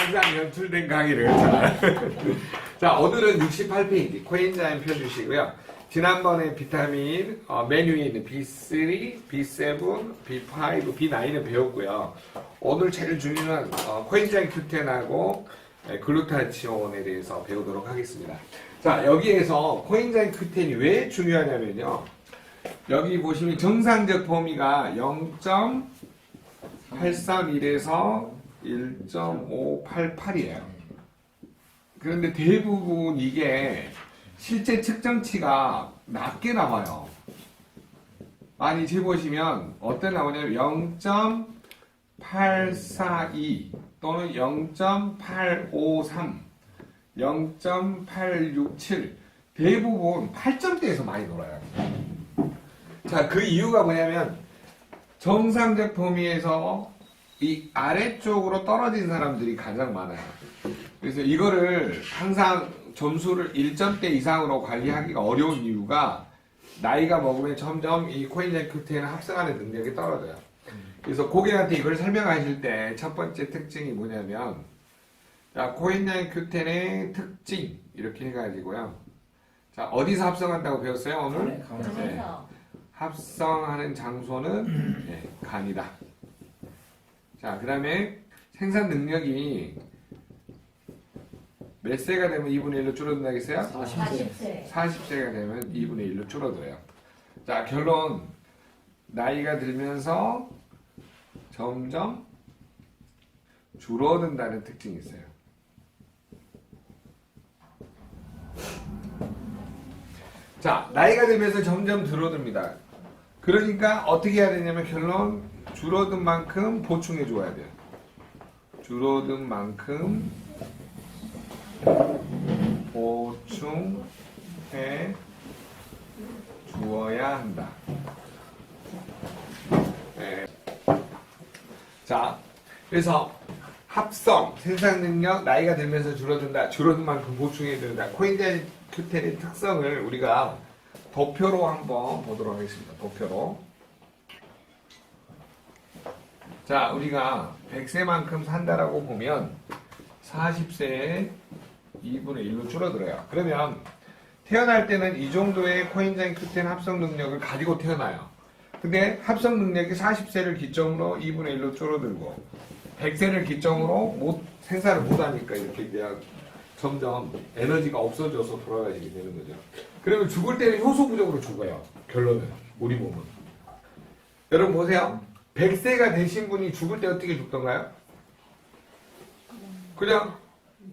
항상 연출된 강의를 했잖아. 자, 오늘은 68페이지 코엔자임 펴주시고요. 지난번에 비타민 메뉴에 있는 B3, B7, B5, B9을 배웠고요. 오늘 제일 중요한 코엔자임 Q10하고 글루타치온에 대해서 배우도록 하겠습니다. 자, 여기에서 코엔자임 Q10이 왜 중요하냐면요. 여기 보시면 정상적 범위가 0.831에서 1.588이에요. 그런데 대부분 이게 실제 측정치가 낮게 나와요. 많이 재보시면 어떤 나오냐면 0.842 또는 0.853, 0.867 대부분 8점대에서 많이 놀아요. 자, 그 이유가 뭐냐면 정상적 범위에서 이 아래쪽으로 떨어진 사람들이 가장 많아요. 그래서 이거를 항상 점수를 1점대 이상으로 관리하기가 어려운 이유가 나이가 먹으면 점점 이 코엔자임 Q10을 합성하는 능력이 떨어져요. 그래서 고객한테 이걸 설명하실 때 첫 번째 특징이 뭐냐면 자, 코엔자임 Q10의 특징 이렇게 해가지고요. 자, 어디서 합성한다고 배웠어요 오늘? 네. 합성하는 장소는 네, 간이다. 자, 그 다음에 생산 능력이 몇 세가 되면 2분의 1로 줄어든다겠어요? 40세. 40세가 되면 2분의 1로 줄어들어요. 자, 결론. 나이가 들면서 점점 줄어든다는 특징이 있어요. 자, 나이가 들면서 점점 줄어듭니다. 그러니까 어떻게 해야 되냐면 결론 줄어든 만큼 보충해 줘야 돼요. 줄어든 만큼 보충해 주어야 한다. 네. 자, 그래서 합성, 생산 능력, 나이가 들면서 줄어든다. 줄어든 만큼 보충해 준다. 코엔자임 Q10의 특성을 우리가 도표로 한번 보도록 하겠습니다. 도표로. 자, 우리가 100세만큼 산다라고 보면 40세에 2분의 1로 줄어들어요. 그러면 태어날 때는 이 정도의 코엔자임 Q10 합성 능력을 가지고 태어나요. 근데 합성 능력이 40세를 기점으로 2분의 1로 줄어들고 100세를 기점으로 생산을 못하니까 이렇게 그냥 점점 에너지가 없어져서 돌아가시게 되는 거죠. 그러면 죽을 때는 효소 부족으로 죽어요. 결론은 우리 몸은. 여러분 보세요. 100세가 되신 분이 죽을 때 어떻게 죽던가요? 그냥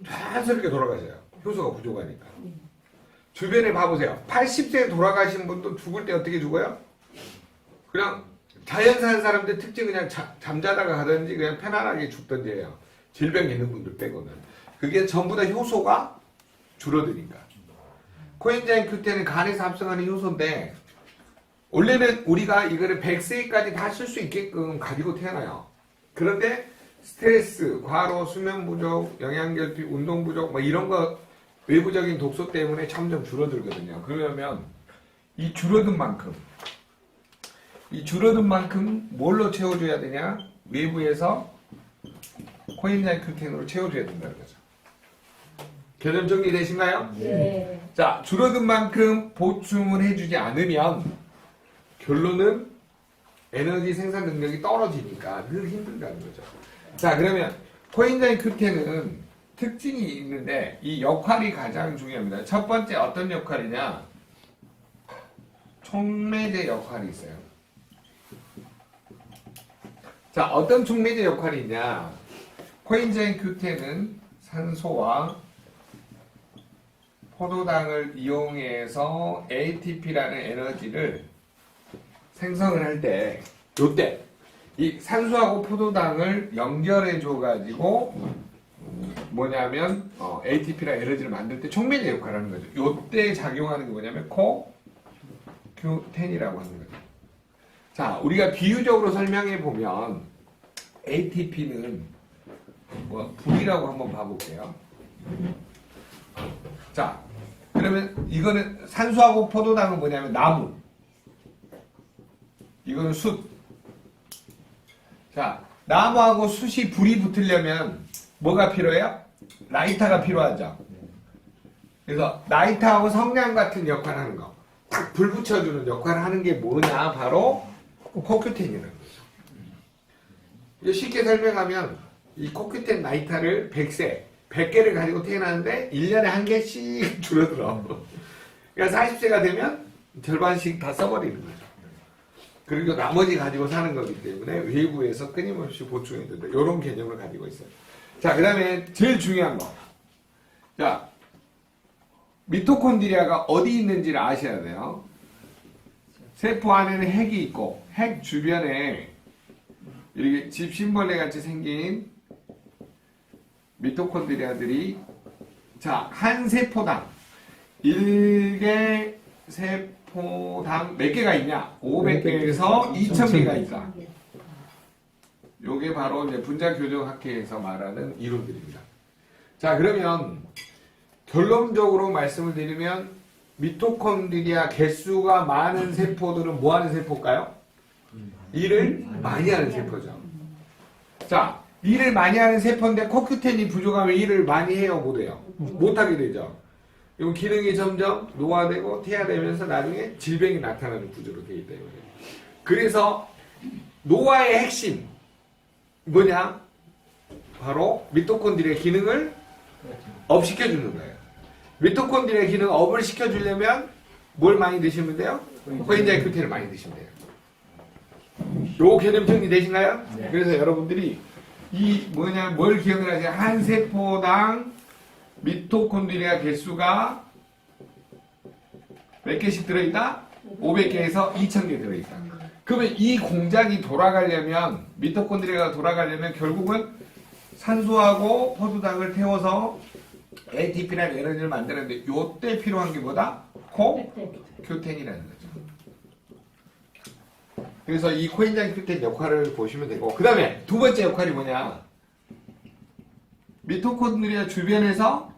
자연스럽게 돌아가세요. 효소가 부족하니까. 주변에 봐보세요. 80세에 돌아가신 분도 죽을 때 어떻게 죽어요? 그냥 자연 사는 사람들 특징 그냥 잠자다가 가든지 그냥 편안하게 죽든지 해요. 질병 있는 분들 빼고는. 그게 전부 다 효소가 줄어드니까. 코엔자임 Q10은 간에서 합성하는 효소인데 원래는 우리가 이거를 100세까지 다 쓸 수 있게끔 가지고 태어나요. 그런데 스트레스, 과로, 수면 부족, 영양결핍, 운동 부족 뭐 이런 거 외부적인 독소 때문에 점점 줄어들거든요. 그러면 이 줄어든 만큼 뭘로 채워줘야 되냐? 외부에서 코엔자임 Q10으로 채워줘야 된다는 거죠. 개념 정리되신가요? 네. 자, 줄어든 만큼 보충을 해주지 않으면 결론은 에너지 생산 능력이 떨어지니까 늘 힘들다는 거죠. 자, 그러면 코엔자임 Q10은 특징이 있는데 이 역할이 가장 중요합니다. 첫 번째 어떤 역할이냐? 촉매제 역할이 있어요. 자, 어떤 촉매제 역할이 있냐? 코엔자임 Q10은 산소와 포도당을 이용해서 ATP라는 에너지를 생성을 할 때, 요때, 이 산소하고 포도당을 연결해 줘가지고, 뭐냐면, ATP라는 에너지를 만들 때 촉매제 역할을 하는 거죠. 요때 작용하는 게 뭐냐면, CoQ10이라고 하는 거죠. 자, 우리가 비유적으로 설명해 보면, ATP는, 불이라고 한번 봐볼게요. 자, 그러면 이거는 산소하고 포도당은 뭐냐면 나무. 이거는 숯. 자, 나무하고 숯이 불이 붙으려면 뭐가 필요해요? 라이터가 필요하죠. 그래서 라이터하고 성냥 같은 역할을 하는 거. 딱 불 붙여주는 역할을 하는 게 뭐냐? 바로 코큐텐이라는 거죠. 이제 쉽게 설명하면 이 코큐텐 라이터를 100개를 가지고 태어나는데 1년에 한 개씩 줄어들어. 그러니까 40세가 되면 절반씩 다 써버리는 거죠. 그리고 나머지 가지고 사는 거기 때문에 외부에서 끊임없이 보충해야 된다. 이런 개념을 가지고 있어요. 자, 그 다음에 제일 중요한 거. 자, 미토콘드리아가 어디 있는지를 아셔야 돼요. 세포 안에는 핵이 있고 핵 주변에 이렇게 집신벌레 같이 생긴 미토콘드리아들이 자, 한 세포당 1개 세포당 몇 개가 있냐? 500개에서 2000개가 있다. 요게 바로 이제 분자교정학회에서 말하는 이론들입니다. 자, 그러면 결론적으로 말씀을 드리면 미토콘드리아 개수가 많은 세포들은 뭐 하는 세포일까요? 일을 많이 하는 세포죠. 자, 일을 많이 하는 세포인데 코큐텐이 부족하면 일을 많이 해요, 못해요? 못하게 되죠. 이 기능이 점점 노화되고 퇴화되면서 나중에 질병이 나타나는 구조로 되기 때문에. 그래서 노화의 핵심 뭐냐? 바로 미토콘드리아 기능을 업시켜주는 거예요. 미토콘드리아 기능 업을 시켜주려면 뭘 많이 드시면 돼요? 코엔자임 Q10을 많이 드시면 돼요. 요 개념 정리되신가요? 네. 그래서 여러분들이 뭘 기억을 하세요? 한 세포당 미토콘드리아 개수가 몇 개씩 들어있다? 500개에서 2000개 들어있다. 그러면 이 공장이 돌아가려면, 미토콘드리아가 돌아가려면 결국은 산소하고 포도당을 태워서 ATP라는 에너지를 만드는데 요때 필요한 게 뭐다? 코큐텐이라는 거죠. 그래서 이 코엔자임 Q10 역할을 보시면 되고, 그 다음에 두 번째 역할이 뭐냐? 미토콘드리아 주변에서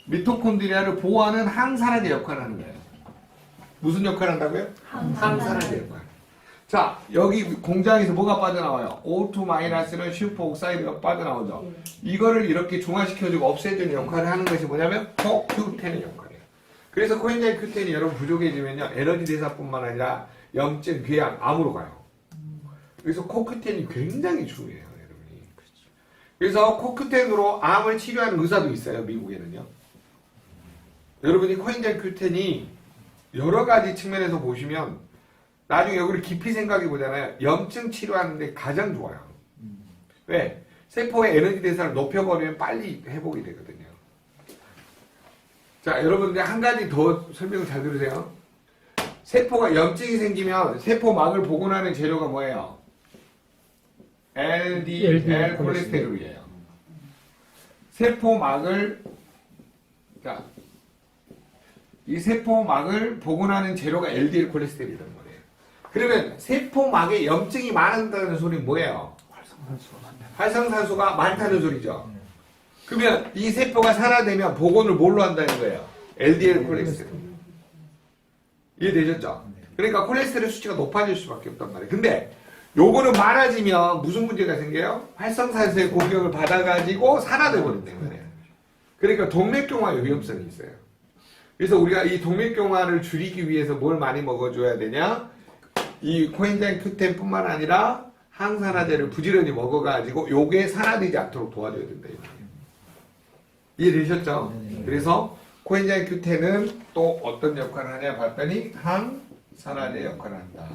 미토콘드리아를 보호하는 항산화제 역할을 하는 거예요. 무슨 역할을 한다고요? 항산화제 역할. 자, 여기 공장에서 뭐가 빠져나와요? O2-는 슈퍼옥사이드가 빠져나오죠. 이거를 이렇게 중화시켜주고 없애주는 역할을 하는 것이 뭐냐면 코큐텐의 역할이에요. 그래서 코엔자임 Q10이 여러분 부족해지면요, 에너지 대사뿐만 아니라 염증, 궤양, 암으로 가요. 그래서 코큐텐이 굉장히 중요해요, 여러분이. 그래서 코큐텐으로 암을 치료하는 의사도 있어요, 미국에는요. 여러분이 코엔자임 Q10이 여러 가지 측면에서 보시면 나중에 여기를 깊이 생각해 보잖아요. 염증 치료하는데 가장 좋아요. 왜? 세포의 에너지 대사를 높여버리면 빨리 회복이 되거든요. 자, 여러분들 한 가지 더 설명을 잘 들으세요. 세포가 염증이 생기면 세포막을 복원하는 재료가 뭐예요? LDL 콜레스테롤이에요. 세포막을, 자, 이 세포막을 복원하는 재료가 LDL 콜레스테롤이라는 거예요. 그러면 세포막에 염증이 많다는 소리는 뭐예요? 활성산소가 많다는 소리죠. 그러면 이 세포가 산화되면 복원을 뭘로 한다는 거예요? LDL 콜레스테롤. 이해되셨죠? 그러니까 콜레스테롤 수치가 높아질 수밖에 없단 말이에요. 근데 요거는 많아지면 무슨 문제가 생겨요? 활성산소의 공격을 받아가지고 산화돼 버린다는 거예요. 그러니까 동맥경화의 위험성이 있어요. 그래서 우리가 이 동맥경화를 줄이기 위해서 뭘 많이 먹어줘야 되냐? 이 코엔자임 Q10 뿐만 아니라 항산화제를 부지런히 먹어가지고 요게 산화되지 않도록 도와줘야 된다. 이해되셨죠? 그래서 코엔자임 Q10은 또 어떤 역할을 하냐 봤더니 항산화제 역할을 한다.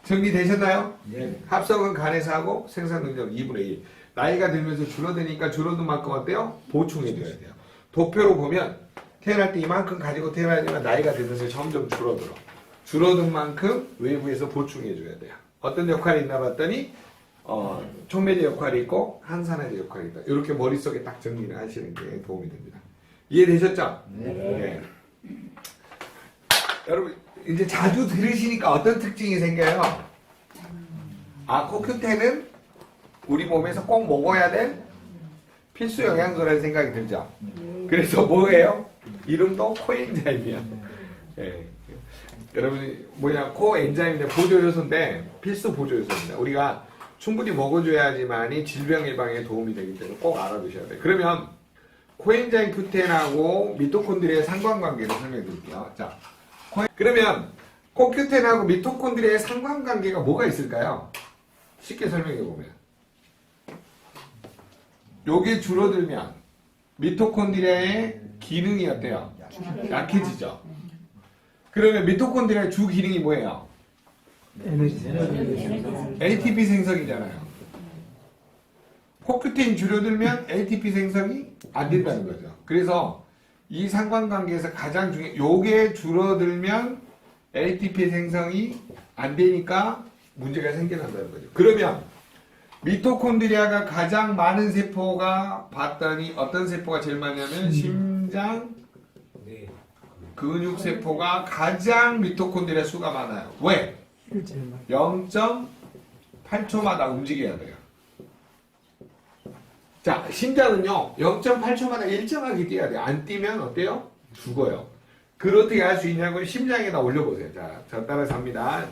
정리되셨나요? 네. 합성은 간에서 하고 생산 능력 2분의 1. 나이가 들면서 줄어드니까 줄어든 만큼 어때요? 보충해줘야 돼요. 도표로 보면 태어날 때 이만큼 가지고 태어나지만 나이가 들면서 점점 줄어들어. 줄어든 만큼 외부에서 보충해줘야 돼요. 어떤 역할이 있나 봤더니 촉매제 역할이 있고 항산화제 역할이 있다. 이렇게 머릿속에 딱 정리를 하시는 게 도움이 됩니다. 이해되셨죠? 네. 여러분 이제 자주 들으시니까 어떤 특징이 생겨요? 아, 코큐텐은 우리 몸에서 꼭 먹어야 될 필수 영양소라는 생각이 들죠. 그래서 뭐예요? 이름도 코엔자임이야. 네. 여러분이 뭐냐 코엔자임인데 보조요소인데 필수 보조요소입니다. 우리가 충분히 먹어줘야지만이 질병 예방에 도움이 되기 때문에 꼭 알아두셔야 돼요. 그러면 코엔자임 Q10하고 미토콘드리아의 상관관계를 설명해 드릴게요. 자, 그러면 CoQ10하고 미토콘드리아의 상관관계가 뭐가 있을까요? 쉽게 설명해 보면 요게 줄어들면 미토콘드리아의 기능이 어때요? 약해지죠. 그러면 미토콘드리아의 주 기능이 뭐예요? ATP 생성이잖아요. CoQ10 줄어들면 ATP 생성이 안 된다는 거죠. 그래서 이 상관관계에서 가장 중요한 요게 줄어들면 ATP 생성이 안 되니까 문제가 생겨난다는 거죠. 그러면 미토콘드리아가 가장 많은 세포가 봤더니 어떤 세포가 제일 많냐면 심장 근육세포가 가장 미토콘드리아 수가 많아요. 왜? 0.8초마다 움직여야 돼요. 자, 심장은요 0.8초마다 일정하게 뛰어야 돼요. 안 뛰면 어때요? 죽어요. 그걸 어떻게 할 수 있냐고 심장에다 올려보세요. 자, 저 따라서 합니다.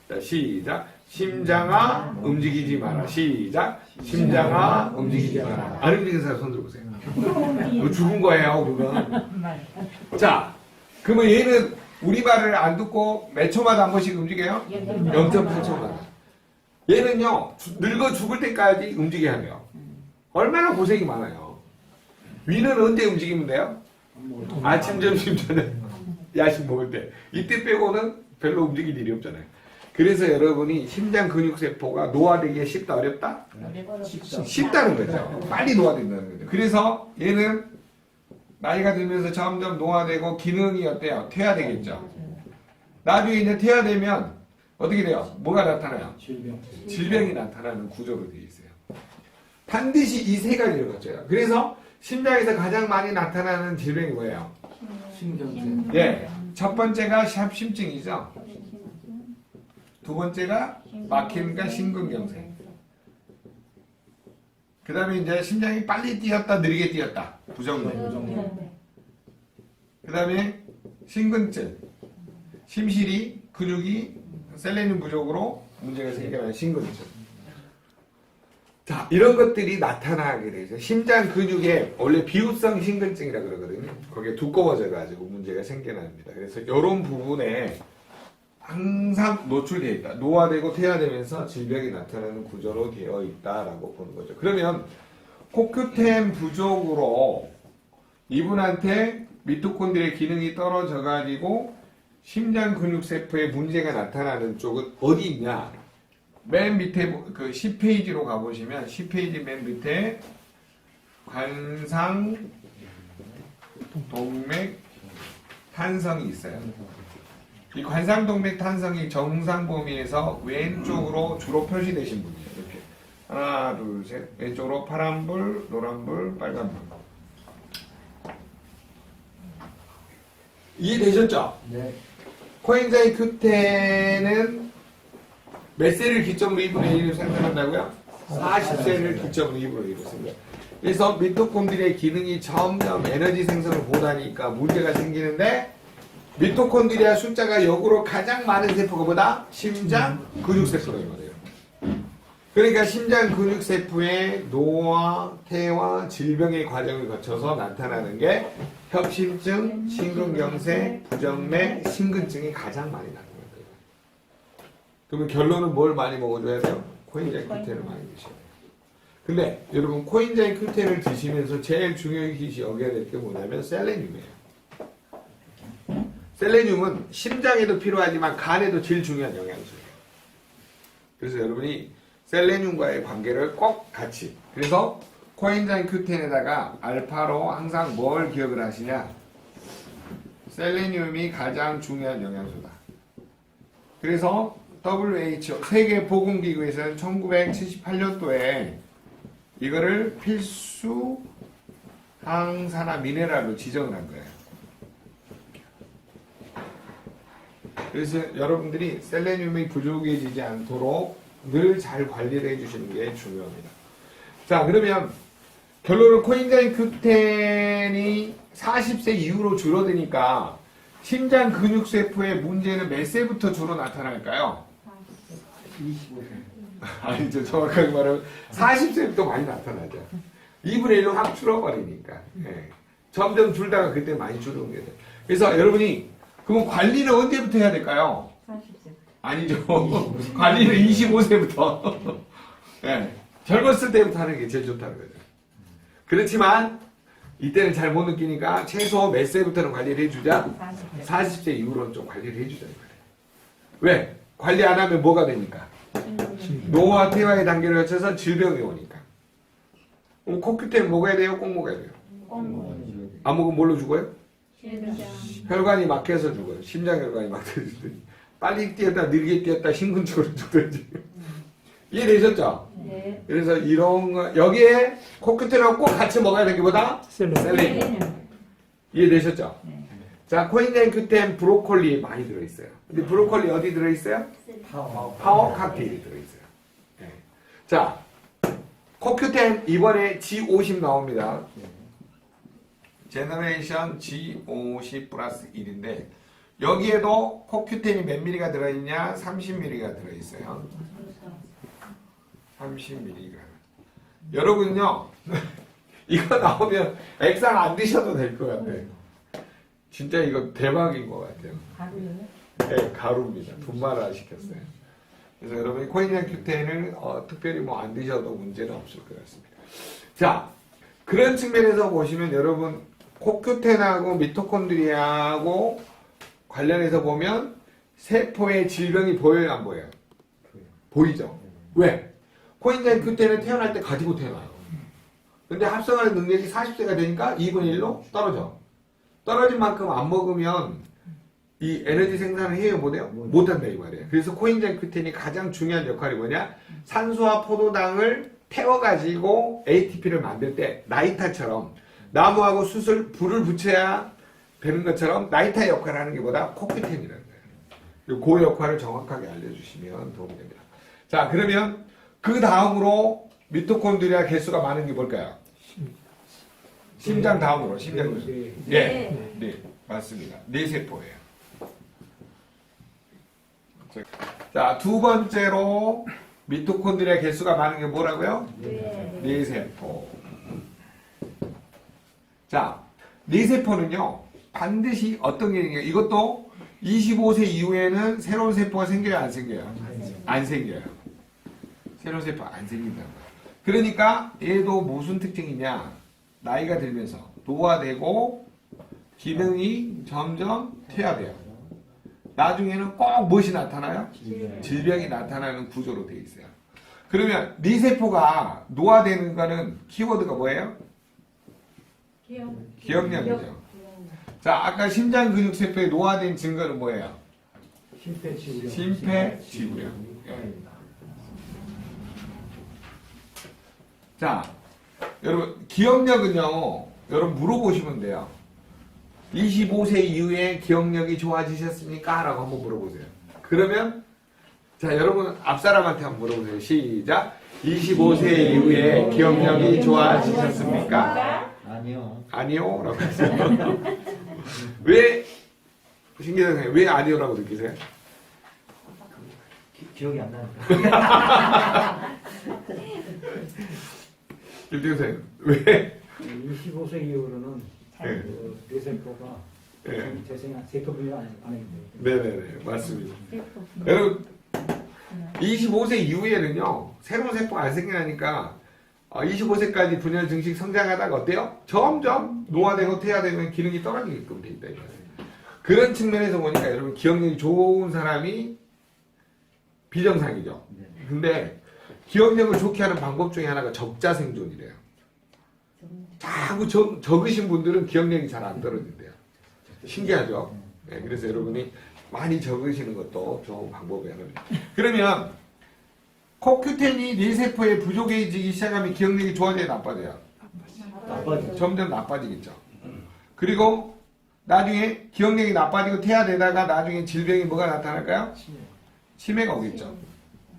자, 시작. 심장아 움직이지 마라. 시작. 심장아 움직이지 마라. 안 움직이는 사람 손 들어보세요. 뭐 죽은 거예요, 그건. 자, 그러면 얘는 우리 말을 안 듣고 몇 초마다 한 번씩 움직여요? 0.8초마다. 얘는요, 늙어 죽을 때까지 움직여야 돼요. 얼마나 고생이 많아요. 위는 언제 움직이면 돼요? 아침, 점심, 저녁, 야식 먹을 때. 이때 빼고는 별로 움직일 일이 없잖아요. 그래서 여러분이 심장 근육세포가 노화되기가 쉽다, 어렵다? 쉽다는 거죠. 빨리 노화된다는 거죠. 그래서 얘는 나이가 들면서 점점 노화되고 기능이 어때요? 퇴화되겠죠. 나중에 이제 퇴화되면 어떻게 돼요? 뭐가 나타나요? 질병이 나타나는 구조로 되어 있어요. 반드시 이 세 가지를 거쳐요. 그래서 심장에서 가장 많이 나타나는 질병이 뭐예요? 신경쇠. 예, 첫 번째가 심증이죠. 두 번째가 막히니까 심근경색. 그 다음에 이제 심장이 빨리 뛰었다, 느리게 뛰었다. 부정맥. 그 다음에 심근증. 심실이, 근육이 셀레늄 부족으로 문제가 생겨나는 심근증. 자, 이런 것들이 나타나게 되죠. 심장 근육에 원래 비후성 심근증이라 그러거든요. 거기에 두꺼워져가지고 문제가 생겨납니다. 그래서 이런 부분에 항상 노출되어 있다. 노화되고 퇴화되면서 질병이 나타나는 구조로 되어 있다라고 보는 거죠. 그러면 CoQ10 부족으로 이분한테 미토콘드리아 기능이 떨어져가지고 심장 근육세포에 문제가 나타나는 쪽은 어디 있냐? 맨 밑에 그 10페이지로 가보시면 10페이지 맨 밑에 관상 동맥 탄성이 있어요. 이 관상동맥 탄성이 정상 범위에서 왼쪽으로 주로 표시되신 분이에요. 이렇게 하나, 둘, 셋. 왼쪽으로 파란불, 노란불, 빨간불. 이해되셨죠? 네. 코엔자임 Q10은 몇 세를 기점으로 2분의 1을 생산한다고요? 40세를 기점으로 2분의 1을 생산. 그래서 미토콘드리아의 기능이 점점 에너지 생성을 못하니까 문제가 생기는데 미토콘드리아 숫자가 역으로 가장 많은 세포가 뭐다? 심장 근육세포라는 거예요. 그러니까 심장 근육세포의 노화, 퇴화, 질병의 과정을 거쳐서 나타나는 게 협심증, 심근경색, 부정맥, 심근증이 가장 많이 나타나는 거예요. 그러면 결론은 뭘 많이 먹어줘야 돼요? 코엔자임 Q10을 많이 드셔야 돼요. 근데 여러분 코엔자임 Q10을 드시면서 제일 중요히 여겨야 될 게 뭐냐면 셀레늄이에요. 셀레늄은 심장에도 필요하지만 간에도 제일 중요한 영양소예요. 그래서 여러분이 셀레늄과의 관계를 꼭 같이. 그래서 코엔자임 Q10에다가 알파로 항상 뭘 기억을 하시냐? 셀레늄이 가장 중요한 영양소다. 그래서 WHO 세계보건기구에서는 1978년도에 이거를 필수 항산화 미네랄로 지정을 한 거예요. 그래서 여러분들이 셀레늄이 부족해지지 않도록 늘 잘 관리를 해주시는 게 중요합니다. 자, 그러면 결론은 코엔자임 Q10이 40세 이후로 줄어드니까 심장 근육세포의 문제는 몇 세부터 주로 나타날까요? 25세. 아니죠. 정확하게 말하면 40세부터 많이 나타나죠. 2분의 1로 확 줄어버리니까. 예. 점점 줄다가 그때 많이 줄어오게 돼요. 그래서 여러분이 그럼 관리는 언제부터 해야 될까요? 40세. 아니죠. 관리는 25세부터. 예. 젊었을 때부터 하는 게 제일 좋다는 거죠. 그렇지만 이때는 잘 못 느끼니까 최소 몇 세부터는 관리를 해주자? 40세. 40세 이후로는 좀 관리를 해주자는 거예요. 왜? 관리 안 하면 뭐가 되니까? 노화, 퇴화의 단계를 거쳐서 질병이 오니까. 그럼 코큐테는 먹어야 돼요? 꼭 먹어야 돼요? 안 먹으면 뭘로 죽어요? 혈관이 막혀서 죽어요. 심장혈관이 막혀지더니. 빨리 뛰었다, 느리게 뛰었다, 심근축으로 죽든지. 이해되셨죠? 네. 그래서 이런 거, 여기에 코큐테는 꼭 같이 먹어야 되기보다 셀레늄. 이해되셨죠? 네. 자, 코인자인 큐텐 브로콜리 많이 들어있어요. 근데 브로콜리 어디 들어있어요? 파워 칵테일이 들어있어요. 네. 자, 코큐텐 이번에 G50 나옵니다. 제너레이션 G50 플러스 1인데 여기에도 코큐텐이 몇 미리가 들어있냐? 30mg가 들어있어요. 30mg. 여러분요, 이거 나오면 액상 안 드셔도 될 것 같아요. 진짜 이거 대박인 것 같아요. 가루요? 네, 가루입니다. 분말화 시켰어요. 그래서 여러분이 코인장 큐텐을 특별히 뭐 안 드셔도 문제는 없을 것 같습니다. 자, 그런 측면에서 보시면 여러분 코큐텐하고 미토콘드리아하고 관련해서 보면 세포의 질병이 보여요, 안 보여요? 보이죠? 왜? 코인장 큐텐은 태어날 때 가지고 태어나요. 근데 합성하는 능력이 40세가 되니까 2분의 1로 떨어져. 떨어진 만큼 안 먹으면 이 에너지 생산을 해요, 못해요? 못한다 이 말이에요. 그래서 코인장 큐텐이 가장 중요한 역할이 뭐냐? 산소와 포도당을 태워가지고 ATP를 만들 때 나이타처럼 나무하고 숯을 불을 붙여야 되는 것처럼 나이타 역할을 하는 게 보다 코큐텐이라는 거예요. 그 역할을 정확하게 알려주시면 도움이 됩니다. 자, 그러면 그 다음으로 미토콘드리아 개수가 많은 게 뭘까요? 심장 다음으로 심장. 네, 네, 맞습니다. 뇌세포예요. 자, 두 번째로 미토콘드리아 개수가 많은 게 뭐라고요? 뇌세포. 자, 뇌세포는요 반드시 어떤 게 있냐? 이것도 25세 이후에는 새로운 세포가 생겨요, 안 생겨요? 안 생겨요. 새로운 세포 안 생긴다는 거예요. 그러니까 얘도 무슨 특징이냐? 나이가 들면서 노화되고 기능이 점점 퇴화돼요. 나중에는 꼭 무엇이 나타나요? 질병이 나타나는 구조로 되어 있어요. 그러면 뇌세포가 노화되는 거는 키워드가 뭐예요? 기억력이죠. 자, 아까 심장근육세포의 노화된 증거는 뭐예요? 심폐지구력. 예. 자, 여러분 기억력은요, 여러분 물어보시면 돼요. 25세 이후에 기억력이 좋아지셨습니까? 라고 한번 물어보세요. 그러면 자, 여러분 앞사람한테 한번 물어보세요. 시작. 25세 이후에 기억력이 좋아지셨습니까? 아니요. 아니요. 라고 하세요. 왜 신기하게 왜 아니요라고 느끼세요? 기억이 안 나니까. 김대우생 왜? 25세 이후로는 네. 뇌세포가 네. 재생이 세포 분리가 안 해요. 네네네 맞습니다. 여러분 25세 이후에는요 새로운 세포가 안 생겨나니까 25세까지 분열 증식 성장하다가 어때요? 점점 노화되고 퇴화되면 기능이 떨어지게끔 돼 있다 이거예요. 그런 측면에서 보니까 여러분 기억력이 좋은 사람이 비정상이죠. 근데 기억력을 좋게 하는 방법 중에 하나가 적자생존이래요. 자꾸 적으신 분들은 기억력이 잘 안 떨어진대요. 신기하죠? 네, 그래서 여러분이 많이 적으시는 것도 좋은 방법이 하나입니다. 그러면 코큐텐이 뇌세포에 부족해지기 시작하면 기억력이 좋아져야 나빠져요? 나빠지죠. 점점 나빠지겠죠. 그리고 나중에 기억력이 나빠지고 퇴화되다가 나중에 질병이 뭐가 나타날까요? 치매가 오겠죠.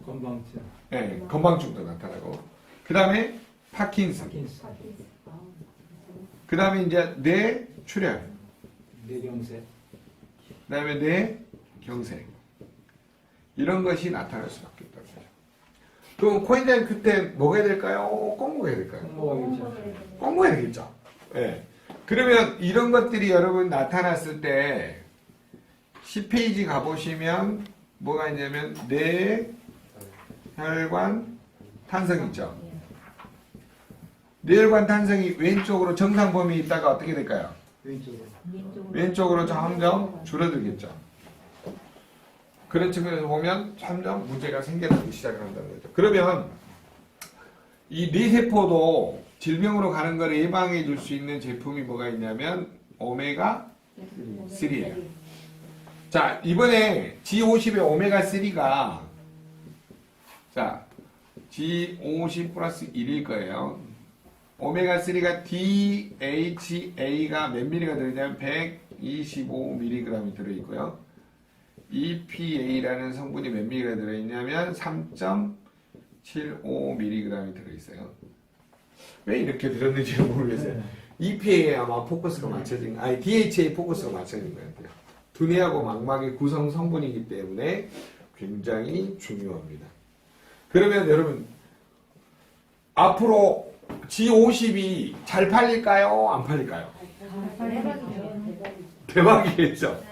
건강증. 네, 건망증도 나타나고. 그 다음에 파킨슨. 그 다음에 이제 뇌출혈. 뇌경색. 그다음에 뇌경색 이런 것이 나타날 수밖에 없다는 거죠. 그럼 코인자인 큐텐 먹어야 될까요? 꼭 먹어야 될까요? 꼭 먹어야 되겠죠. 예. 그러면 이런 것들이 여러분 나타났을 때 10페이지 가보시면 뭐가 있냐면 뇌혈관 탄성이 있죠. 뇌혈관 탄성이 왼쪽으로 정상 범위 있다가 어떻게 될까요? 왼쪽으로 점점 줄어들겠죠. 그런 측면에서 보면 점점 문제가 생겨나기 시작을 한다는 거죠. 그러면 이 뇌세포도 질병으로 가는 걸 예방해 줄 수 있는 제품이 뭐가 있냐면 오메가3예요. 자, 이번에 G50의 오메가3가 자, G50 플러스 1일 거예요. 오메가3가 DHA가 몇 미리가 들어있냐면 125mg이 들어있고요. EPA라는 성분이 몇 미리가 들어있냐면 3.75mg이 들어있어요. 왜 이렇게 들었는지 모르겠어요. EPA에 아마 포커스가 맞춰진, 아니 DHA 포커스가 맞춰진 것 같아요. 두뇌하고 망막의 구성 성분이기 때문에 굉장히 중요합니다. 그러면 여러분 앞으로 G50이 잘 팔릴까요? 안 팔릴까요? 대박이겠죠.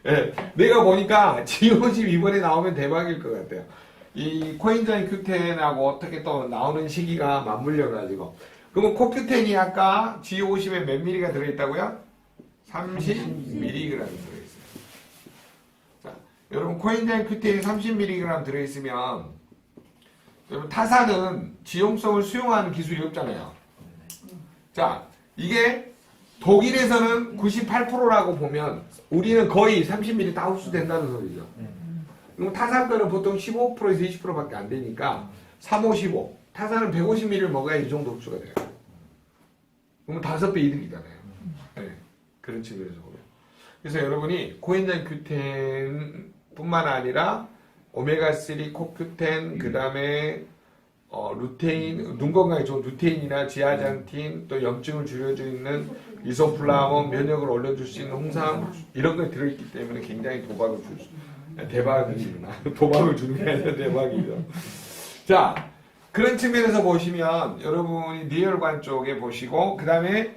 네, 내가 보니까 G50 이번에 나오면 대박일 것 같아요. 이 코인자인 큐텐하고 어떻게 또 나오는 시기가 맞물려가지고. 그러면 코큐텐이 아까 G50에 몇 미리가 들어있다고요? 30mg 들어있어요. 자, 여러분 코인자인 큐텐이 30mg 들어있으면 여러분 타사는 지용성을 수용하는 기술이 없잖아요. 자, 이게 독일에서는 98%라고 보면 우리는 거의 30ml 다 흡수된다는 소리죠. 그럼 타산거는 보통 15%에서 20%밖에 안 되니까 355. 타산은 150ml를 먹어야 이 정도 흡수가 돼요. 그러면 5배 이득이잖아요. 네, 그런 측면에서 보면. 그래서 여러분이 코엔자임 큐텐 뿐만 아니라 오메가3, 코큐텐, 그 다음에 루테인, 눈 건강에 좋은 루테인이나 지아잔틴, 또 염증을 줄여주는 이소플라몬, 면역을 올려줄 수 있는 홍삼 이런 거 들어있기 때문에 굉장히 도박을 줄 수, 대박이구나. 도박을 주는 게 아니라 대박이죠. 자, 그런 측면에서 보시면 여러분이 뇌혈관 쪽에 보시고 그 다음에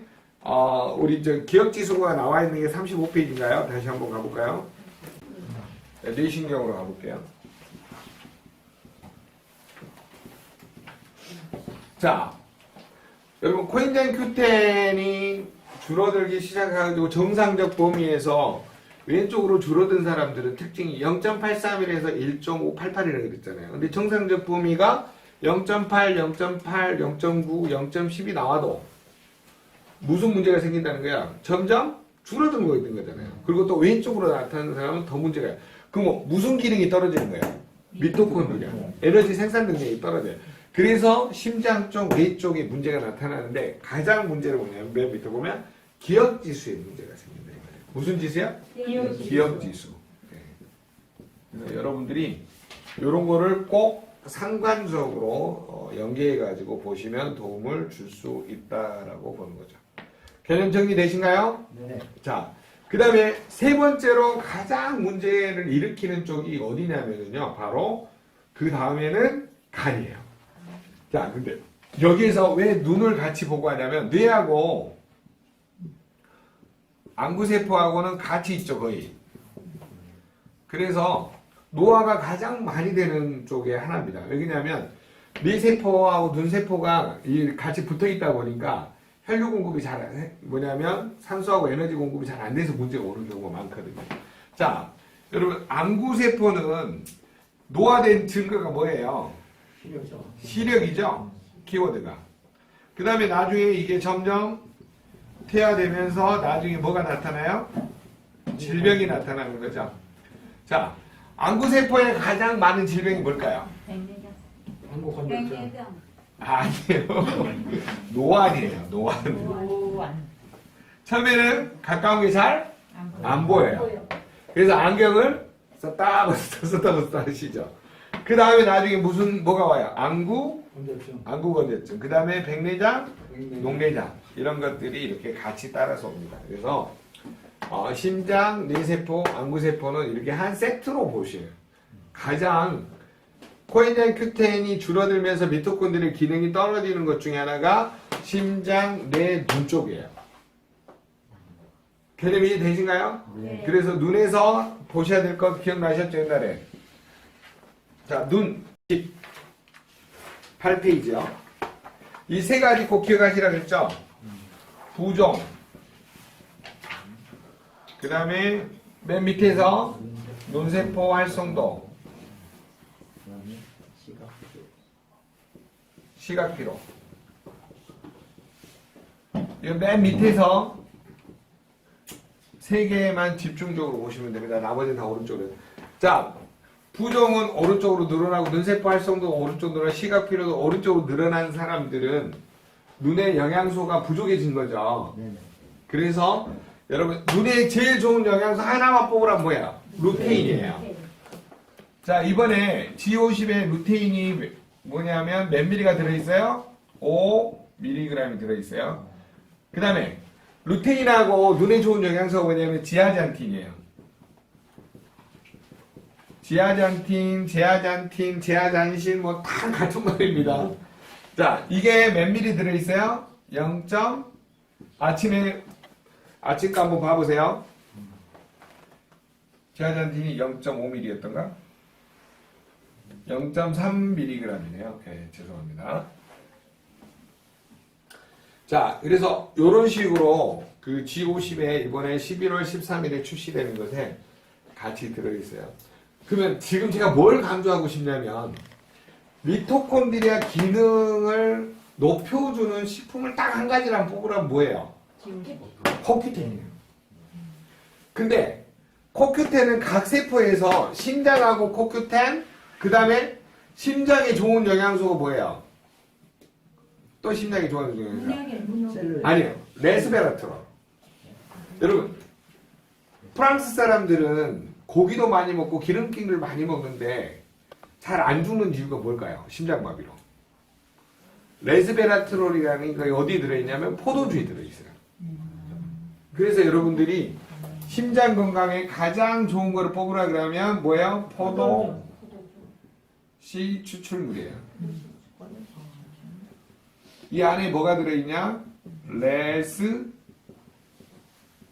우리 저 기억지수가 나와 있는 게 35페이지인가요? 다시 한번 가볼까요? 뇌신경으로 가볼게요. 자, 여러분 코엔자임 큐텐이 줄어들기 시작해가지고 정상적 범위에서 왼쪽으로 줄어든 사람들은 특징이 0.83에서 1.588이라고 그랬잖아요. 근데 정상적 범위가 0.8, 0.8, 0.9, 0.10이 나와도 무슨 문제가 생긴다는 거야? 점점 줄어든 거 있는 거잖아요. 그리고 또 왼쪽으로 나타나는 사람은 더 문제가 그럼 무슨 기능이 떨어지는 거야? 미토콘드리아. 에너지 생산 능력이 떨어져요. 그래서 심장 쪽, 뇌 쪽에 문제가 나타나는데 가장 문제를 보면 맨 밑에 보면 기억지수에 문제가 생긴다. 무슨 지수야? 기억지수. 네. 그래서 여러분들이 이런 거를 꼭 상관적으로 연계해 가지고 보시면 도움을 줄 수 있다라고 보는 거죠. 개념 정리되신가요? 네. 자, 그 다음에 세 번째로 가장 문제를 일으키는 쪽이 어디냐면요. 바로 그 다음에는 간이에요. 자, 근데 여기에서 왜 눈을 같이 보고 하냐면 뇌하고 안구세포하고는 같이 있죠, 거의. 그래서 노화가 가장 많이 되는 쪽에 하나입니다. 왜냐하면 뇌세포하고 눈세포가 같이 붙어 있다 보니까 혈류 공급이 뭐냐면 산소하고 에너지 공급이 잘 안 돼서 문제가 오는 경우가 많거든요. 자, 여러분 안구세포는 노화된 증거가 뭐예요? 시력이죠. 키워드가. 그 다음에 나중에 이게 점점 퇴화되면서 나중에 뭐가 나타나요? 질병이 나타나는 거죠. 자, 안구세포에 가장 많은 질병이 뭘까요? 한국관절증. 아니에요. 노안이에요. 노안. 처음에는 가까운 게 잘 안 보여요. 그래서 안경을 썼다 벗었다 하시죠. 그 다음에 나중에 뭐가 와요? 안구 건조증. 그 다음에 백내장, 녹내장. 이런 것들이 이렇게 같이 따라서 옵니다. 그래서 심장, 뇌세포, 안구세포는 이렇게 한 세트로 보셔요. 가장 코엔자임 Q10이 줄어들면서 미토콘드리아 기능이 떨어지는 것 중에 하나가 심장, 뇌, 눈 쪽이에요. 개념이 이해되신가요? 네. 그래서 눈에서 보셔야 될 것 기억나셨죠, 옛날에? 자, 눈 8페이지요. 이 세 가지 꼭 기억하시라고 했죠? 부종. 그 다음에 맨 밑에서 눈세포 활성도, 그다음에 시각. 시각피로. 이거 맨 밑에서 세 개만 집중적으로 보시면 됩니다. 나머지는 다 오른쪽으로. 자, 부종은 오른쪽으로 늘어나고 눈세포 활성도 오른쪽으로 늘어나고 시각피로도 오른쪽으로 늘어난 사람들은 눈의 영양소가 부족해진 거죠. 네네. 그래서 여러분 눈에 제일 좋은 영양소 하나만 뽑으라면 뭐야? 루테인이에요. 자, 이번에 G50에 루테인이 뭐냐면 몇 미리가 들어있어요? 5mg이 들어있어요. 그 다음에 루테인하고 눈에 좋은 영양소가 뭐냐면 지아잔틴이에요. 지아잔틴, 제아잔신 뭐 다 같은 말입니다. 자, 이게 몇 미리 들어있어요? 0. 아침 거 한번 봐보세요. 지아잔틴이 0.5mg였던가? 0.3mg이네요. 네, 죄송합니다. 자, 그래서 이런 식으로 그 G50에 이번에 11월 13일에 출시되는 것에 같이 들어있어요. 그러면 지금 제가 뭘 강조하고 싶냐면 미토콘드리아 기능을 높여주는 식품을 딱 한 가지랑 뽑으라면 뭐예요? 코큐텐이에요. 근데 코큐텐은 각 세포에서 심장하고 코큐텐, 그 다음에 심장에 좋은 영양소가 뭐예요? 또 심장에 좋은 영양소. 셀룰. 아니요. 레스베라트롤. 여러분, 프랑스 사람들은 고기도 많이 먹고 기름기를 많이 먹는데 잘 안 죽는 이유가 뭘까요? 심장마비로. 레스베라트롤이라는 게 어디에 들어있냐면 포도주에 들어있어요. 그래서 여러분들이 심장 건강에 가장 좋은 거를 뽑으라 그러면 뭐예요? 포도 씨 추출물이에요. 이 안에 뭐가 들어있냐?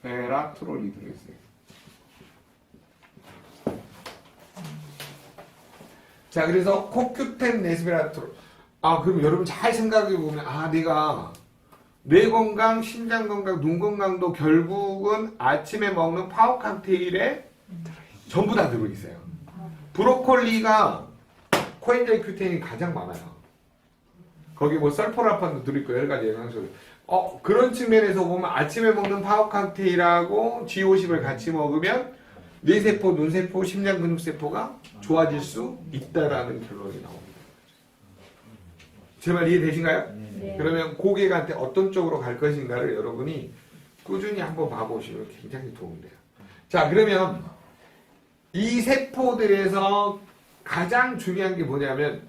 레스베라트롤이 들어있어요. 자, 그래서 코큐텐 레스베라트롤. 그럼 여러분 잘 생각해 보면, 내가 뇌 건강, 심장 건강, 눈 건강도 결국은 아침에 먹는 파워 칵테일에 전부 다 들어있어요. 브로콜리가 코엔자임 Q10이 가장 많아요. 거기 뭐 설포라판도 들어있고 여러 가지 영양소. 그런 측면에서 보면 아침에 먹는 파워 칵테일하고 G50을 같이 먹으면 뇌세포, 눈세포, 심장 근육세포가 좋아질 수 있다라는 결론이 나옵니다. 제 말 이해되신가요? 네. 그러면 고객한테 어떤 쪽으로 갈 것인가를 여러분이 꾸준히 한번 봐보시면 굉장히 도움돼요. 자, 그러면 이 세포들에서 가장 중요한 게 뭐냐면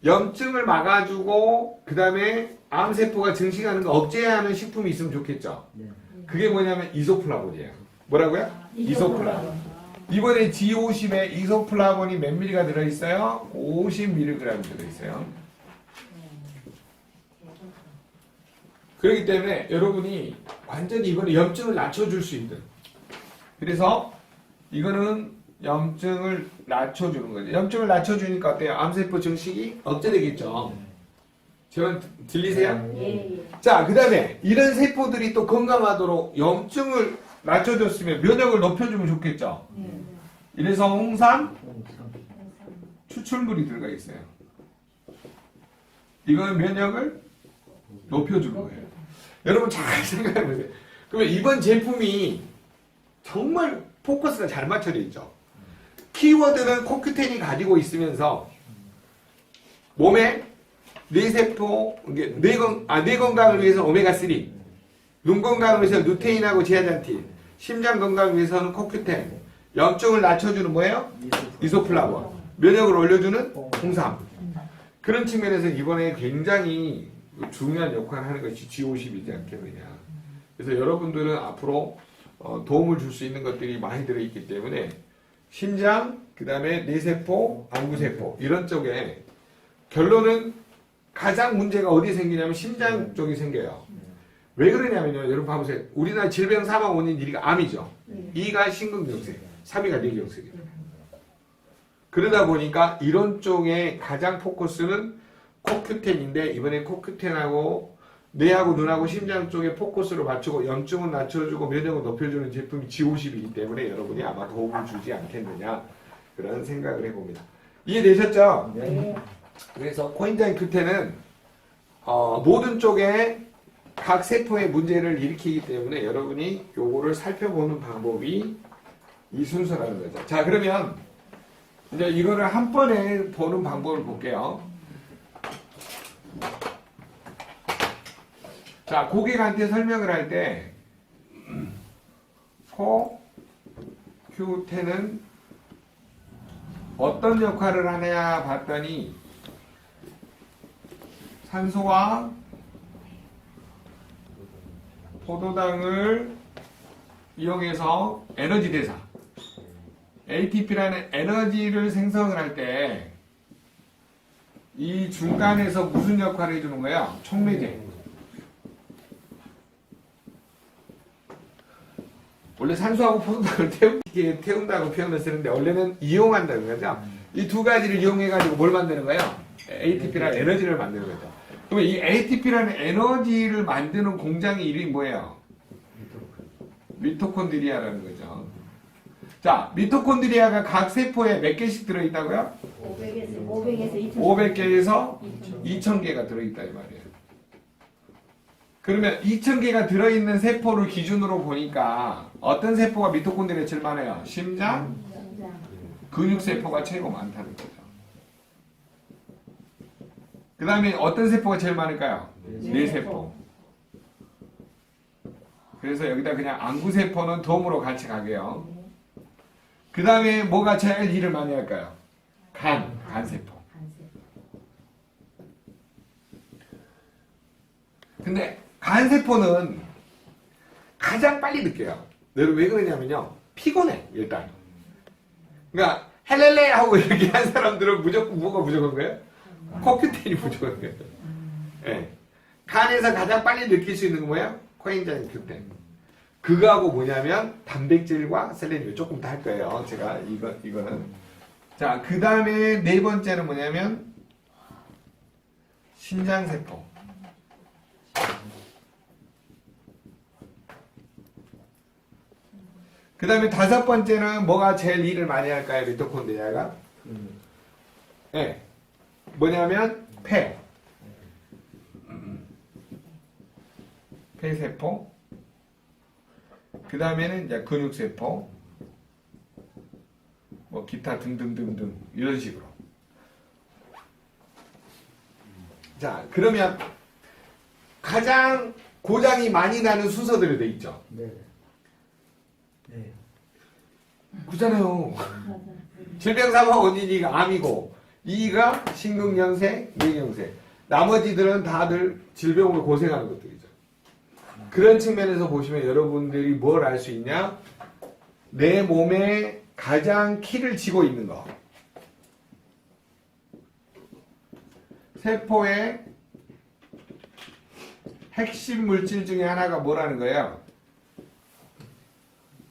염증을 막아주고 그 다음에 암세포가 증식하는 거 억제하는 식품이 있으면 좋겠죠. 네. 그게 뭐냐면 이소플라본이에요. 뭐라고요? 이소플라본. 이번에 G50에 이소플라본이 몇 미리가 들어있어요? 50mg 들어있어요. 그렇기 때문에 여러분이 완전히 이번에 염증을 낮춰줄 수 있는. 그래서 이거는 염증을 낮춰주는 거죠. 염증을 낮춰주니까 어때요? 암세포 증식이 억제되겠죠. 제 말 들리세요? 예. 자, 그 다음에 이런 세포들이 또 건강하도록 염증을 낮춰줬으면 면역을 높여주면 좋겠죠. 이래서 홍삼 추출물이 들어가 있어요. 이거는 면역을 높여주는 거예요. 여러분 잘 생각해보세요. 그러면 이번 제품이 정말 포커스가 잘 맞춰져 있죠. 키워드는 코큐텐이 가지고 있으면서 몸에 뇌세포, 뇌 건강을 위해서 오메가3, 눈 건강을 위해서 루테인하고 지아잔틴, 심장 건강을 위해서는 코큐텐, 염증을 낮춰주는 뭐예요? 이소플라본, 면역을 올려주는 홍삼. 그런 측면에서 이번에 굉장히 중요한 역할을 하는 것이 G50이지 않겠느냐. 그래서 여러분들은 앞으로 도움을 줄 수 있는 것들이 많이 들어있기 때문에 심장, 그 다음에 뇌세포, 안구세포 이런 쪽에 결론은 가장 문제가 어디에 생기냐면 심장 쪽이 생겨요. 왜 그러냐면요. 여러분 봐보세요. 우리나라 질병 사망 원인 1위가 암이죠. 2가 심근경색, 3위가 뇌경색이에요. 그러다 보니까 이런 쪽에 가장 포커스는 코큐텐인데 이번에 코큐텐하고 뇌하고 눈하고 심장 쪽에 포커스를 맞추고 염증은 낮춰주고 면역을 높여주는 제품이 G50이기 때문에 여러분이 아마 도움을 주지 않겠느냐 그런 생각을 해봅니다. 이해되셨죠? 네. 그래서 코인자인 큐텐은 모든 쪽에 각 세포의 문제를 일으키기 때문에 여러분이 요거를 살펴보는 방법이 이 순서라는 거죠. 자, 그러면 이제 이거를 한 번에 보는 방법을 볼게요. 자, 고객한테 설명을 할 때 코큐텐은 어떤 역할을 하냐 봤더니 산소와 포도당을 이용해서 에너지 대사 ATP라는 에너지를 생성을 할 때 이 중간에서 무슨 역할을 해주는 거야? 촉매제. 원래 산소하고 포도당을 태운다고 표현을 쓰는데 원래는 이용한다는 거죠. 이 두 가지를 이용해가지고 뭘 만드는 거예요? ATP라는 에너지를 만드는 거죠. 그러면 이 ATP라는 에너지를 만드는 공장의 이름이 뭐예요? 미토콘드리아라는 거죠. 자, 미토콘드리아가 각 세포에 몇 개씩 들어있다고요? 500개에서 2000개가 들어있다 이 말이에요. 그러면 2000개가 들어있는 세포를 기준으로 보니까 어떤 세포가 미토콘드리아에 제일 많아요? 심장, 근육세포가 최고 많다는 거죠. 그 다음에 어떤 세포가 제일 많을까요? 뇌세포. 그래서 여기다 그냥 안구세포는 덤으로 같이 가게요. 그 다음에 뭐가 제일 일을 많이 할까요? 간세포. 근데 간세포는 가장 빨리 느껴요. 여러분 왜 그러냐면요. 피곤해 일단. 그러니까 헬렐레 하고 이렇게 한 사람들은 무조건 뭐가 부족한 거예요? 코큐텐이 부족한 거예요. 네. 간에서 가장 빨리 느낄 수 있는 건 뭐예요? 코엔자임 큐텐. 그거하고 뭐냐면 단백질과 셀레늄 조금 더 할 거예요. 제가 이거는 자, 그 다음에 네 번째는 뭐냐면 신장세포. 그 다음에 다섯 번째는 뭐가 제일 일을 많이 할까요? 미토콘드리아가 네. 뭐냐면 폐세포. 그 다음에는 이제 근육세포, 뭐 기타 등등등등 이런 식으로. 자, 그러면 가장 고장이 많이 나는 순서대로 돼 있죠. 네. 네. 그잖아요. 질병 사망 원인이 암이고 2가 심근경색, 뇌경색. 나머지들은 다들 질병으로 고생하는 것들이죠. 그런 측면에서 보시면 여러분들이 뭘 알 수 있냐? 내 몸에 가장 키를 쥐고 있는 거. 세포의 핵심 물질 중에 하나가 뭐라는 거예요?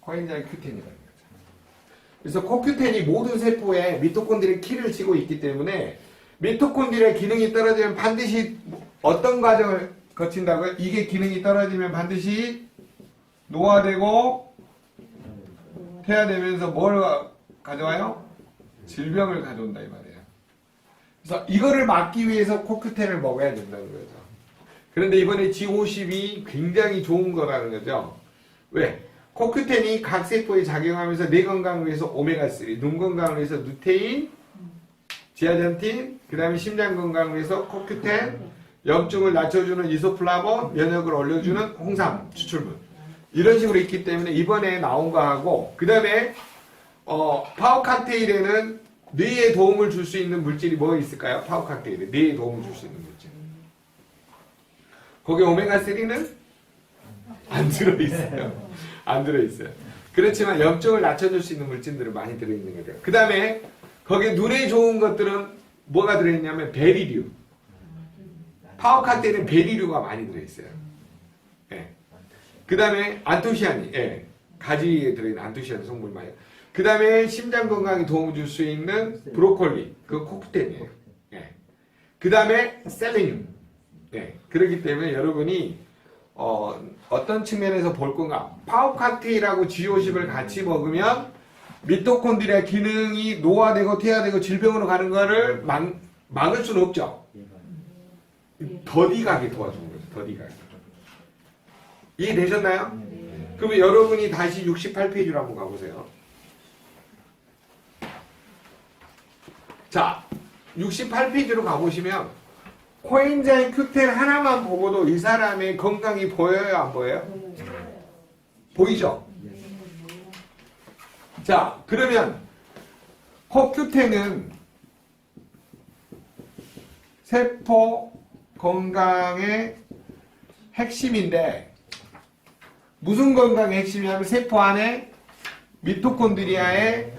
코엔자임 큐텐이라는 거죠. 그래서 코큐텐이 모든 세포에 미토콘드리아 키를 쥐고 있기 때문에 미토콘드리아 기능이 떨어지면 반드시 어떤 과정을 거친다고요? 이게 기능이 떨어지면 반드시 노화되고 퇴화되면서 뭘 가져와요? 질병을 가져온다 이 말이에요. 그래서 이거를 막기 위해서 코큐텐을 먹어야 된다는 거죠. 그런데 이번에 G50이 굉장히 좋은 거라는 거죠. 왜? 코큐텐이 각 세포에 작용하면서 뇌 건강을 위해서 오메가3, 눈 건강을 위해서 루테인, 지아젠틴, 그 다음에 심장 건강을 위해서 코큐텐, 염증을 낮춰주는 이소플라본, 면역을 올려주는 홍삼 추출물 이런 식으로 있기 때문에 이번에 나온 거하고 그 다음에 파워 칵테일에는 뇌에 도움을 줄 수 있는 물질이 뭐 있을까요? 파워 칵테일에 뇌에 도움을 줄 수 있는 물질. 거기 오메가3는 안 들어있어요. 안 들어있어요. 그렇지만 염증을 낮춰줄 수 있는 물질들은 많이 들어있는 거죠. 그 다음에 거기에 눈에 좋은 것들은 뭐가 들어있냐면 베리류. 파워카테는 베리류가 많이 들어있어요. 예. 그 다음에 안토시아닌, 예. 가지에 들어있는 안토시아닌 성분 많이. 그 다음에 심장 건강에 도움을 줄 수 있는 브로콜리, 그거 코쿠텐이에요. 예. 그 다음에 셀레늄. 예. 그렇기 때문에 여러분이 어떤 측면에서 볼 건가? 파워카테라고 GO10을 같이 먹으면 미토콘드리아 기능이 노화되고 퇴화되고 질병으로 가는 거를 막을 수는 없죠. 더디 가게 도와주는 거죠. 더디 가게. 이해되셨나요? 그러면 여러분이 다시 68페이지로 한번 가보세요. 자, 68페이지로 가보시면 코엔자임 Q10 하나만 보고도 이 사람의 건강이 보여요? 안 보여요? 보이죠? 자, 그러면 CoQ10은 세포 건강의 핵심인데 무슨 건강의 핵심이냐면 세포 안에 미토콘드리아의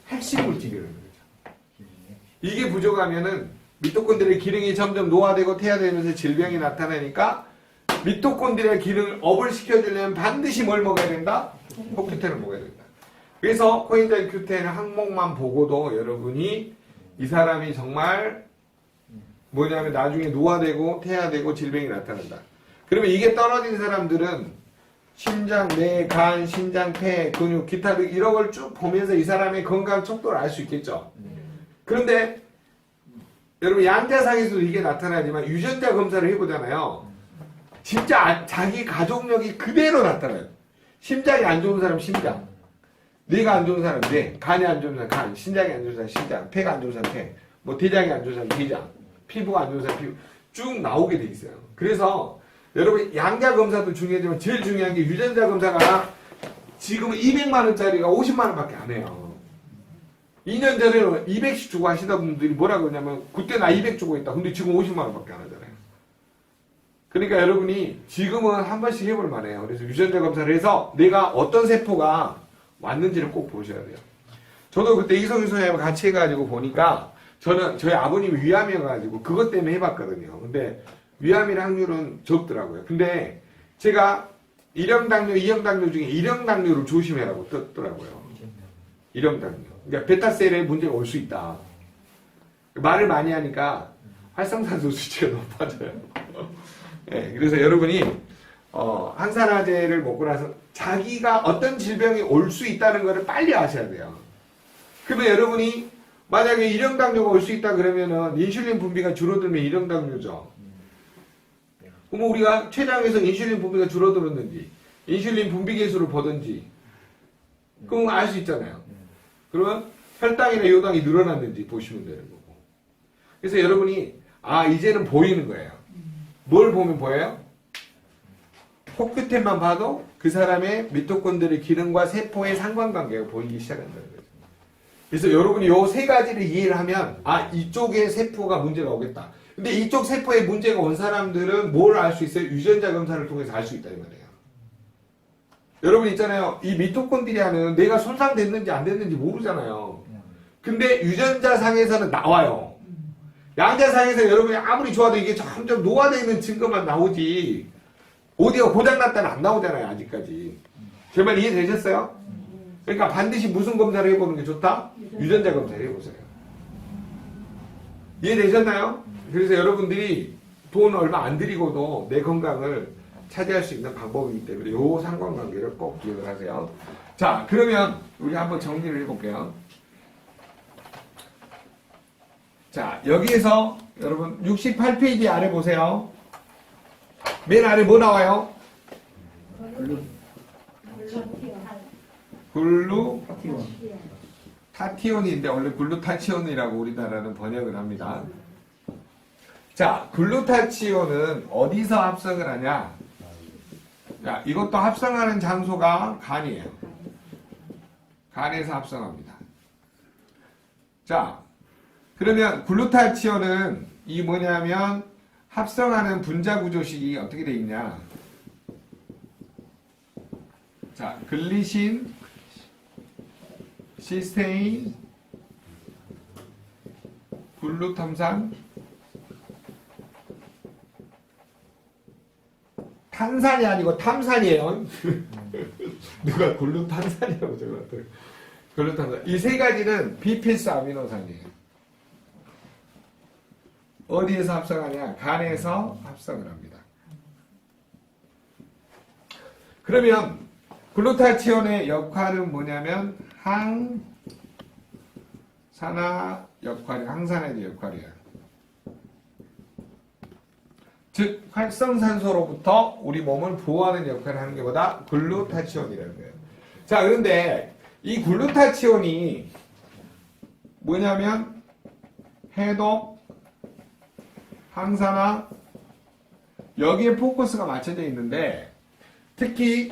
핵심 물질이라는 거죠. 이게 부족하면은 미토콘드리아 기능이 점점 노화되고 퇴화되면서 질병이 나타나니까 미토콘드리아 기능을 업을 시켜주려면 반드시 뭘 먹어야 된다? CoQ10을 먹어야 된다. 그래서 코엔자임 Q10 항목만 보고도 여러분이 이 사람이 정말 뭐냐면 나중에 노화되고 퇴화되고 질병이 나타난다. 그러면 이게 떨어진 사람들은 심장, 뇌, 간, 신장, 폐, 근육, 기타 등 이런 걸 쭉 보면서 이 사람의 건강 척도를 알 수 있겠죠. 그런데 여러분 양자상에서도 이게 나타나지만 유전자 검사를 해보잖아요. 진짜 자기 가족력이 그대로 나타나요. 심장이 안 좋은 사람 심장, 뇌가 안 좋은 사람 뇌, 간이 안 좋은 사람 간, 신장이 안 좋은 사람 신장, 폐가 안 좋은 사람 폐, 뭐 대장이 안 좋은 사람 대장, 피부가 안 좋은 사람 피부 쭉 나오게 돼 있어요. 그래서 여러분 양자 검사도 중요하지만 제일 중요한 게 유전자 검사가 지금은 200만 원짜리가 50만 원밖에 안 해요. 2년 전에는 200씩 주고 하시던 분들이 뭐라고 하냐면 그때 나 200 주고 있다. 근데 지금 50만 원밖에 안 하잖아요. 그러니까 여러분이 지금은 한 번씩 해볼 만해요. 그래서 유전자 검사를 해서 내가 어떤 세포가 왔는지를 꼭 보셔야 돼요. 저도 그때 이성윤 선생님하고 같이 해가지고 보니까 저희 아버님이 위암이어가지고 그것 때문에 해봤거든요. 근데 위암일 확률은 적더라고요. 근데 제가 1형 당뇨, 2형 당뇨 중에 1형 당뇨를 조심해라고 떴더라고요. 1형 당뇨. 그러니까 베타셀에 문제가 올 수 있다. 말을 많이 하니까 활성산소 수치가 높아져요. 네, 그래서 여러분이 항산화제를 먹고 나서 자기가 어떤 질병이 올 수 있다는 것을 빨리 아셔야 돼요. 그러면 여러분이 만약에 1형 당뇨가 올 수 있다 그러면은 인슐린 분비가 줄어들면 1형 당뇨죠. 그럼 우리가 췌장에서 인슐린 분비가 줄어들었는지 인슐린 분비 계수를 보든지 그럼 알 수 있잖아요. 그러면 혈당이나 요당이 늘어났는지 보시면 되는 거고. 그래서 여러분이 이제는 보이는 거예요. 뭘 보면 보여요? CoQ10만 봐도 그 사람의 미토콘드리아 기능과 세포의 상관관계가 보이기 시작한다는 거죠. 그래서 여러분이 요 세 가지를 이해를 하면 이쪽에 세포가 문제가 오겠다. 근데 이쪽 세포에 문제가 온 사람들은 뭘 알 수 있어요? 유전자 검사를 통해서 알 수 있다 이 말이에요. 여러분 있잖아요. 이 미토콘드리아는 내가 손상됐는지 안 됐는지 모르잖아요. 근데 유전자상에서는 나와요. 양자상에서 여러분이 아무리 좋아도 이게 점점 노화되어 있는 증거만 나오지 어디가 고장났다는 안 나오잖아요. 아직까지. 제 말 이해되셨어요? 그러니까 반드시 무슨 검사를 해보는 게 좋다? 유전자 검사를 해보세요. 이해되셨나요? 그래서 여러분들이 돈 얼마 안 들이고도 내 건강을 차지할 수 있는 방법이기 때문에 이 상관관계를 꼭 기억을 하세요. 자, 그러면 우리 한번 정리를 해볼게요. 자, 여기에서 여러분 68페이지 아래 보세요. 맨 아래 뭐 나와요? 글루타티온인데 원래 글루타치온이라고 우리나라는 번역을 합니다. 자, 글루타치온은 어디서 합성을 하냐? 자, 이것도 합성하는 장소가 간이에요. 간에서 합성합니다. 자, 그러면 글루타치온은 이 뭐냐면 합성하는 분자 구조식이 어떻게 돼 있냐? 자, 글리신, 시스테인, 글루탐산, 탄산이 아니고 탐산이에요. 누가 글루탄산이라고 적었더라고요. 글루탄산. 이 세 가지는 비필수 아미노산이에요. 어디에서 합성하냐? 간에서 합성을 합니다. 그러면 글루타치온의 역할은 뭐냐면 항산화 역할이 항산화제 역할이에요. 즉 활성산소로부터 우리 몸을 보호하는 역할을 하는 게 뭐다? 글루타치온이라는 거예요. 자, 그런데 이 글루타치온이 뭐냐면 해독, 항산화 여기에 포커스가 맞춰져 있는데 특히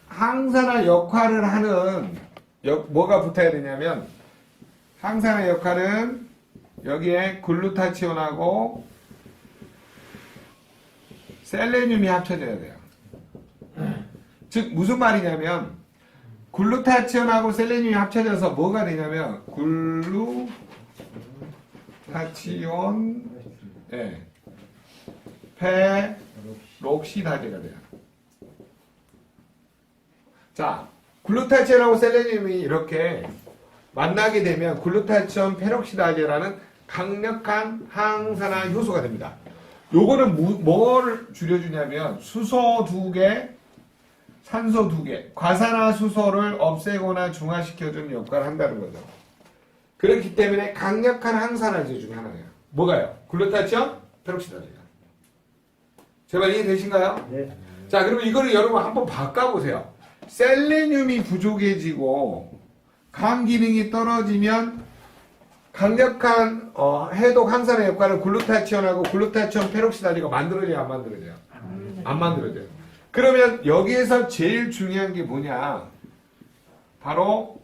항산화 역할을 하는 뭐가 붙어야 되냐면 항산화 역할은 여기에 글루타치온하고 셀레늄이 합쳐져야 돼요. 즉 무슨 말이냐면 글루타치온하고 셀레늄이 합쳐져서 뭐가 되냐면 글루타치온 페록시다제가 돼요. 자, 글루타치온하고 셀레늄이 이렇게 만나게 되면 글루타치온 페록시다제라는 강력한 항산화 효소가 됩니다. 요거는 뭘 줄여주냐면 수소 2개, 산소 2개, 과산화수소를 없애거나 중화시켜주는 역할을 한다는 거죠. 그렇기 때문에 강력한 항산화제 중에 하나예요. 뭐가요? 글루타치온 페록시다제가. 제발 이해되신가요? 네. 자, 그러면 이거를 여러분 한번 바꿔보세요. 셀레늄이 부족해지고 간 기능이 떨어지면 강력한 해독 항산화 역할을 글루타치온하고 글루타치온 페록시다제가 만들어져요, 안 만들어져요? 안 만들어져요. 그러면 여기에서 제일 중요한 게 뭐냐? 바로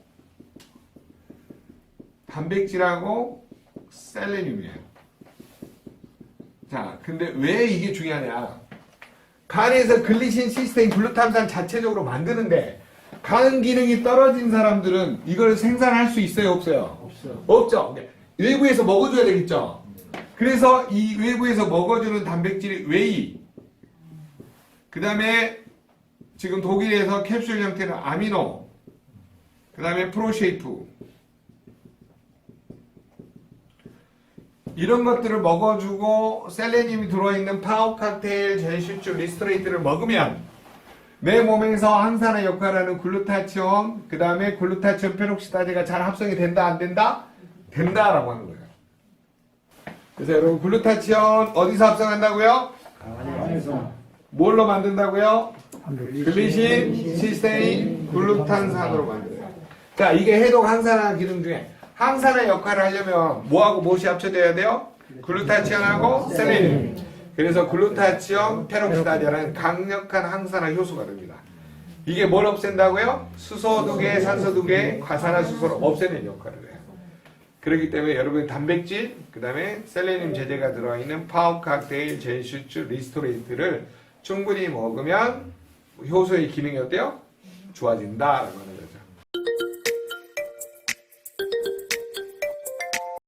단백질하고 셀레늄이에요. 자, 근데 왜 이게 중요하냐? 간에서 글리신, 시스테인, 글루탐산 자체적으로 만드는데 간 기능이 떨어진 사람들은 이걸 생산할 수 있어요, 없어요? 없죠. 외부에서 먹어줘야 되겠죠. 그래서 이 외부에서 먹어주는 단백질이 웨이, 그 다음에 지금 독일에서 캡슐 형태는 아미노, 그 다음에 프로쉐이프, 이런 것들을 먹어주고 셀레늄이 들어있는 파워 칵테일, 젤슈츠, 리스토레이트를 먹으면 내 몸에서 항산화 역할을 하는 글루타치온, 그 다음에 글루타치온 페록시다제가 잘 합성이 된다, 안 된다? 된다라고 하는 거예요. 그래서 여러분 글루타치온 어디서 합성한다고요? 안에서 뭘로 만든다고요? 글리신, 시스테인, 글루탄산으로 만들어요. 자, 이게 해독 항산화 기능 중에 항산화 역할을 하려면 뭐하고 무엇이 합쳐져야 돼요? 글루타치온하고 셀레늄. 그래서 글루타치온 페록시다제라는 강력한 항산화 효소가 됩니다. 이게 뭘 없앤다고요? 수소 2개, 산소 2개, 과산화수소를 없애는 역할을 해요. 그렇기 때문에 여러분 단백질, 그 다음에 셀레늄 제제가 들어있는 파워 칵테일, 젤슈츠, 리스토레이트를 충분히 먹으면 효소의 기능이 어때요? 좋아진다라고 하는 거예요.